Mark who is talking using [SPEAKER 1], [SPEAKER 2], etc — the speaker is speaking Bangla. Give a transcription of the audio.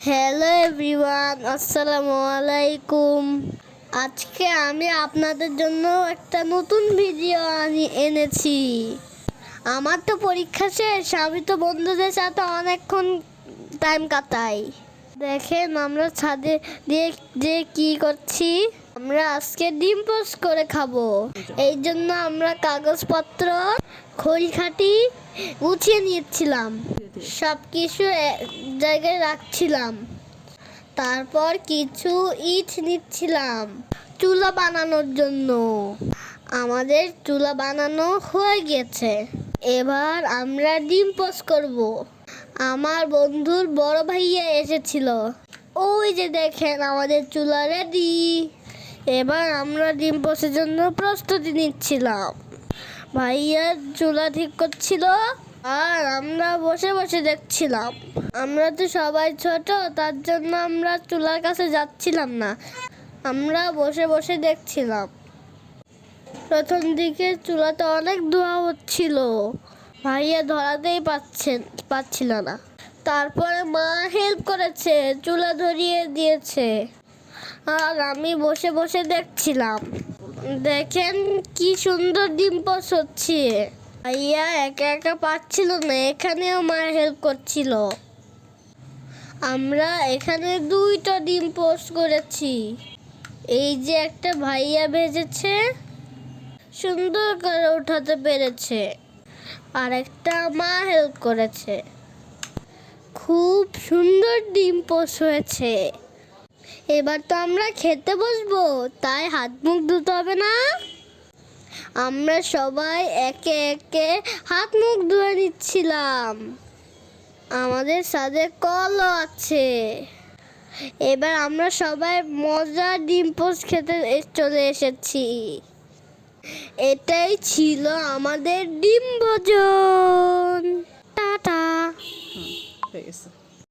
[SPEAKER 1] হ্যালো এভরিওয়ান, আসসালামু আলাইকুম। আজকে আমি আপনাদের জন্য একটা নতুন ভিডিও এনেছি। আমার তো পরীক্ষা শেষ, আমি তো বন্ধুদের সাথে অনেকক্ষণ টাইম কাটাই। দেখেন আমরা ছাদে দিয়ে যে কি করছি, আমরা আজকে ডিম পোস্ট করে খাবো। এই জন্য আমরা কাগজপত্র খড়িখাটি গুছিয়ে নিচ্ছিলাম, সব কিছু এক জায়গায় রাখছিলাম। তারপর কিছু ইট নিচ্ছিলাম চুলা বানানোর জন্য। আমাদের চুলা বানানো হয়ে গেছে, এবার আমরা ডিম পোস্ট করব। আমার বন্ধুর বড় ভাইয়া এসেছিল, ওই যে দেখেন আমাদের চুলা রেডি। এবার আমরা ডিম পোস্টের জন্য প্রস্তুতি নিচ্ছিলাম। ভাইয়া চুলা ঠিক করছিল আর আমরা বসে বসে দেখছিলাম। আমরা তো সবাই ছোট, তার জন্য আমরা চুলার কাছে যাচ্ছিলাম না, আমরা বসে বসে দেখছিলাম। প্রথম দিকে চুলাতে অনেক ধোঁয়া হচ্ছিল, ভাইয়া ধরাতেই পাচ্ছিল না। তারপরে মা হেল্প করেছে, চুলা ধরিয়ে দিয়েছে আর আমি বসে বসে দেখছিলাম। দেখেন কি সুন্দর ডিম পোস্ট হচ্ছে। ভাইয়া একা একা পারছিল না, এখানেও মা হেল্প করছিল। আমরা এখানে 2টা ডিম পোস্ট করেছি। এই যে একটা ভাইয়া ভেজেছে, সুন্দর করে উঠাতে পেরেছে, আর একটা মা হেল্প করেছে। খুব সুন্দর ডিম পোস্ট হয়েছে। এবার তো আমরা খেতে বসবো, তাই হাত মুখ ধুতে হবে না? আমরা সবাই একে একে হাত মুখ ধুয়ে নিচ্ছিলাম। আমাদের সাথে কলও আছে। এবার আমরা সবাই মজার ডিম পোস্ট খেতে চলে এসেছি। এটাই ছিল আমাদের ডিম ভোজন। টাটা।
[SPEAKER 2] হয়ে গেছে।